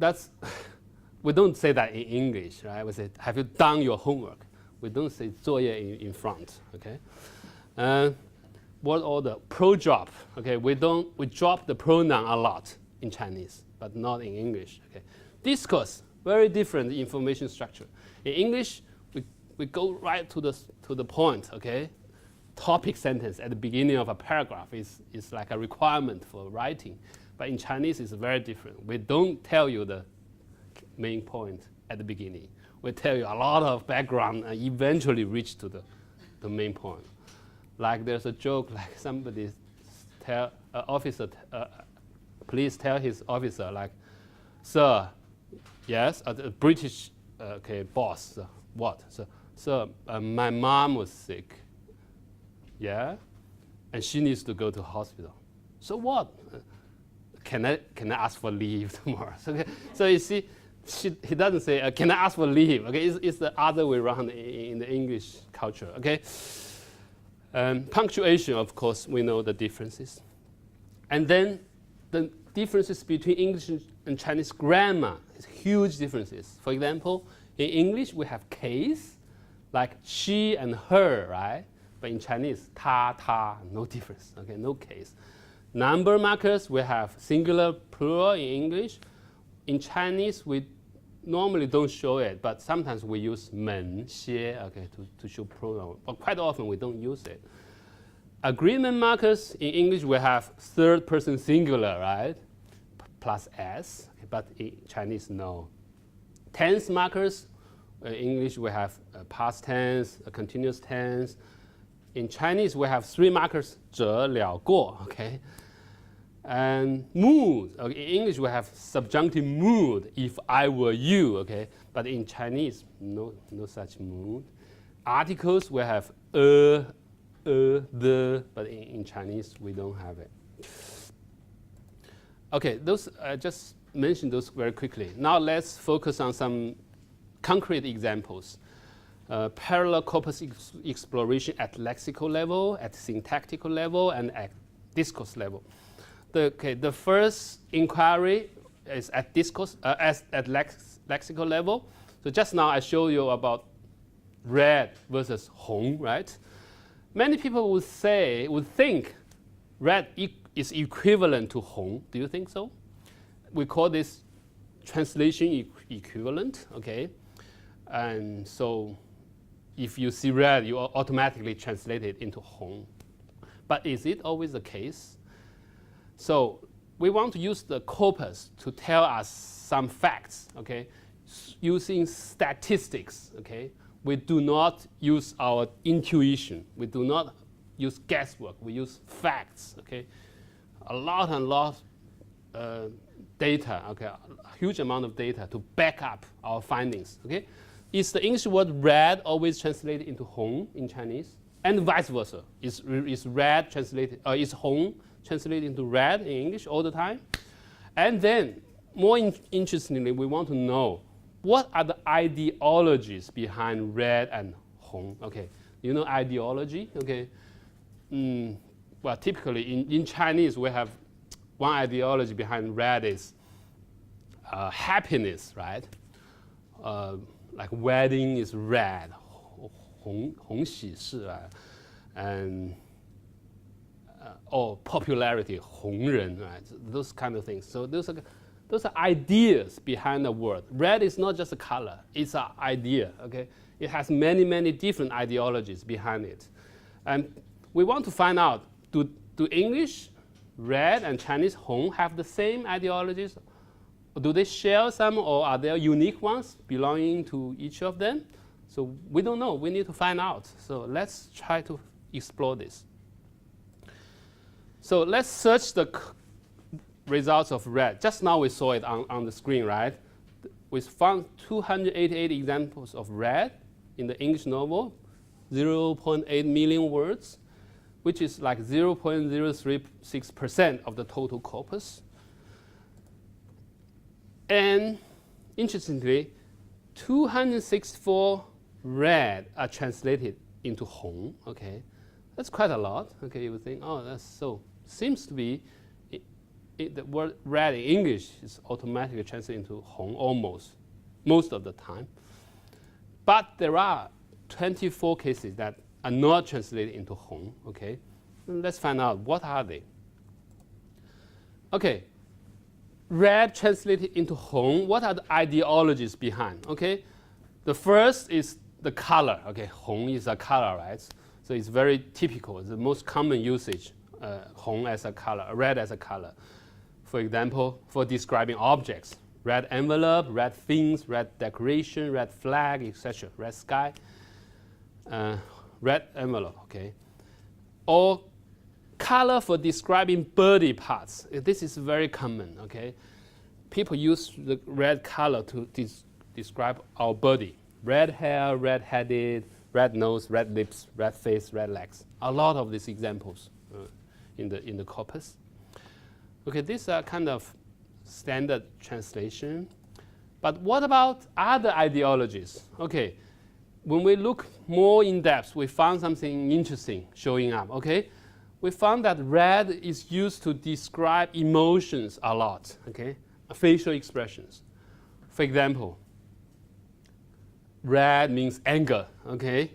that's, we don't say that in English, right? We say, have you done your homework? We don't say 作业 in front, okay? Word order, pro drop, okay? We drop the pronoun a lot in Chinese, but not in English, okay? Discourse, very different information structure. In English, we go right to the point, okay? Topic sentence at the beginning of a paragraph is like a requirement for writing. But in Chinese, it's very different. We don't tell you the main point at the beginning. We tell you a lot of background and eventually reach to the main point. Like there's a joke, like somebody tell officer, please tell his officer, like, sir, yes, the British boss, what? Sir, my mom was sick, yeah, and she needs to go to hospital. So what? Can I ask for leave tomorrow? So you see, he doesn't say, can I ask for leave? Okay, it's the other way around in the English culture, okay? Punctuation, of course, we know the differences. And then the differences between English and Chinese grammar is huge differences. For example, in English, we have case, like she and her, right? But in Chinese, ta, ta, no difference, okay, no case. Number markers, we have singular, plural in English. In Chinese, we normally don't show it, but sometimes we use 门, 些, okay, to show pronoun. But quite often, we don't use it. Agreement markers, in English, we have third person singular, right? Plus s, okay, but in Chinese, no. Tense markers, in English, we have a past tense, a continuous tense. In Chinese, we have 3 markers, 者, 了, 过, okay? And mood, okay, in English, we have subjunctive mood, if I were you, okay? But in Chinese, no such mood. Articles, we have the, but in Chinese, we don't have it. Okay, those, I just mentioned those very quickly. Now let's focus on some concrete examples. Parallel corpus exploration at lexical level, at syntactical level, and at discourse level. The first inquiry is at discourse, at lexical level. So just now I showed you about red versus 红, right? Many people would think red is equivalent to 红. Do you think so? We call this translation equivalent, okay? And so if you see red, you automatically translate it into 红. But is it always the case? So we want to use the corpus to tell us some facts, okay? Using statistics, okay? We do not use our intuition. We do not use guesswork. We use facts, okay? A lot data, okay? A huge amount of data to back up our findings, okay? Is the English word red always translated into 红 in Chinese? And vice versa. Is red translated, is 红 translated into red in English all the time? And then, more interestingly, we want to know what are the ideologies behind red and 红? Okay, you know ideology? Okay, well, typically in Chinese, we have one ideology behind red is happiness, right? Like wedding is red, 红喜事, and or popularity, 红人, right? Those kind of things. So those are ideas behind the word. Red is not just a color; it's an idea. Okay, it has many different ideologies behind it, and we want to find out: do English red and Chinese 红 have the same ideologies? Do they share some, or are there unique ones belonging to each of them? So we don't know. We need to find out. So let's try to explore this. So let's search the results of red. Just now we saw it on the screen, right? We found 288 examples of red in the English novel, 0.8 million words, which is like 0.036% of the total corpus. And interestingly, 264 red are translated into 红, okay? That's quite a lot, okay? You would think, oh, that's so. Seems to be the word red in English is automatically translated into Hong almost, most of the time. But there are 24 cases that are not translated into Hong, okay? Let's find out what are they. Okay, red translated into Hong, what are the ideologies behind, okay? The first is the color, okay? Hong is a color, right? So it's very typical, it's the most common usage, Hong as a color, red as a color. For example, for describing objects, red envelope, red things, red decoration, red flag, etc., red sky, red envelope, okay? Or color for describing body parts. This is very common, okay? People use the red color to describe our body. Red hair, red-headed, red nose, red lips, red face, red legs. A lot of these examples in the corpus. Okay, these are kind of standard translation. But what about other ideologies? Okay, when we look more in depth, we found something interesting showing up, okay? We found that red is used to describe emotions a lot, okay? Facial expressions. For example, red means anger, okay?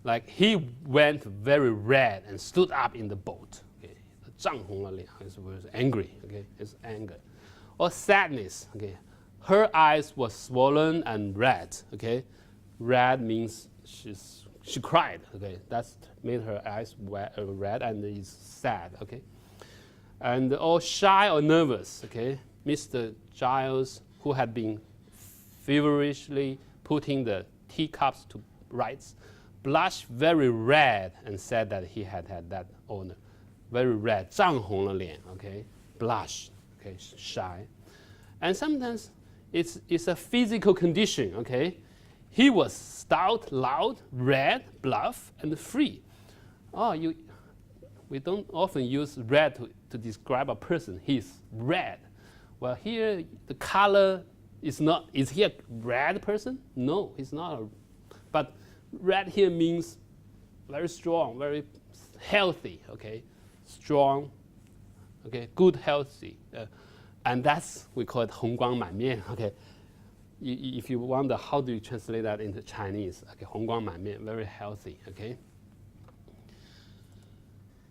Like he went very red and stood up in the boat. Okay? 涨红了脸 was angry, okay? It's anger. Or sadness, okay? Her eyes were swollen and red, okay? Red means she cried, okay? That's made her eyes red and is sad, okay? And or shy or nervous, okay? Mr. Giles, who had been feverishly putting the teacups to rights, blushed very red and said that he had that honor. Very red, 涨红了脸, okay? Blush, okay? Shy. And sometimes it's a physical condition, okay? He was stout, loud, red, bluff, and free. We don't often use red to describe a person. He's red. Well, here the color is not. Is he a red person? No, he's not. But red here means very strong, very healthy. Okay, strong. Okay, good, healthy, and that's we call it 红光满面. Okay. If you wonder how do you translate that into Chinese, okay, 红光满面, very healthy, okay?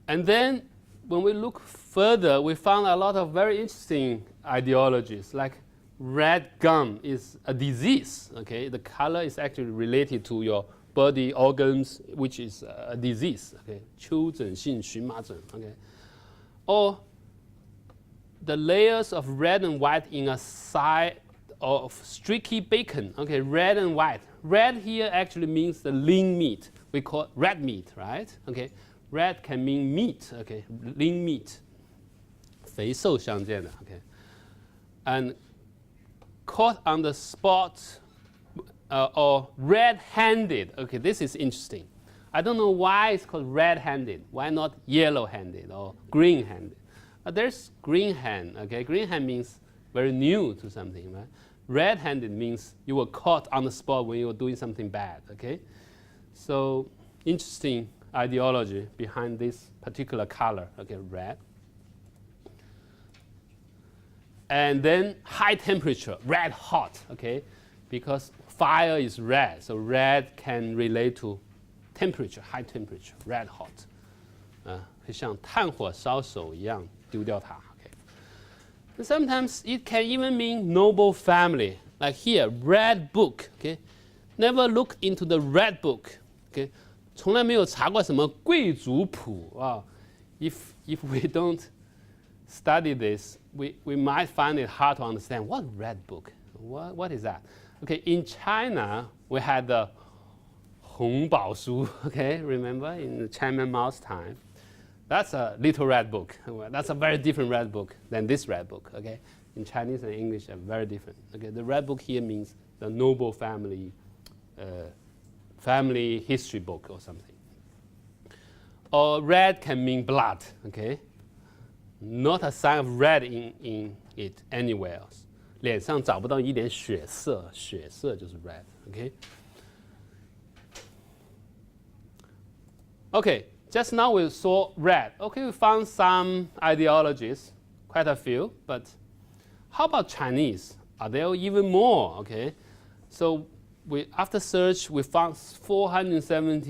And then when we look further, we found a lot of very interesting ideologies, like red gum is a disease, okay? The color is actually related to your body organs, which is a disease, okay? 丘疹性荨麻疹, okay? Or the layers of red and white in a side of streaky bacon, okay, red and white. Red here actually means the lean meat. We call it red meat, right? Okay, red can mean meat, okay, lean meat. 肥瘦相间的, okay. And caught on the spot or red-handed, okay, this is interesting. I don't know why it's called red-handed. Why not yellow-handed or green-handed? There's green hand, okay? Green hand means very new to something, right? Red-handed means you were caught on the spot when you were doing something bad, okay? So interesting ideology behind this particular color, okay, red. And then high temperature, red hot, okay? Because fire is red, so red can relate to temperature, high temperature, red hot. 会像炭火烧手一样丢掉它. Sometimes it can even mean noble family. Like here, red book. Okay, never look into the red book. Okay, 从来没有查过什么贵族谱. Wow, if we don't study this, we might find it hard to understand. What red book? What is that? Okay, in China we had the 红宝书. Okay, remember in the Chairman Mao's time. That's a little red book. That's a very different red book than this red book, okay? In Chinese and English are very different. Okay, the red book here means the noble family, family history book or something. Or red can mean blood, okay? Not a sign of red in it anywhere else. 脸上找不到一点血色，血色就是 red, okay? Okay. Just now we saw red. Okay, we found some ideologies. quite a few, but how about Chinese? Are there even more? Okay, so after search, we found 470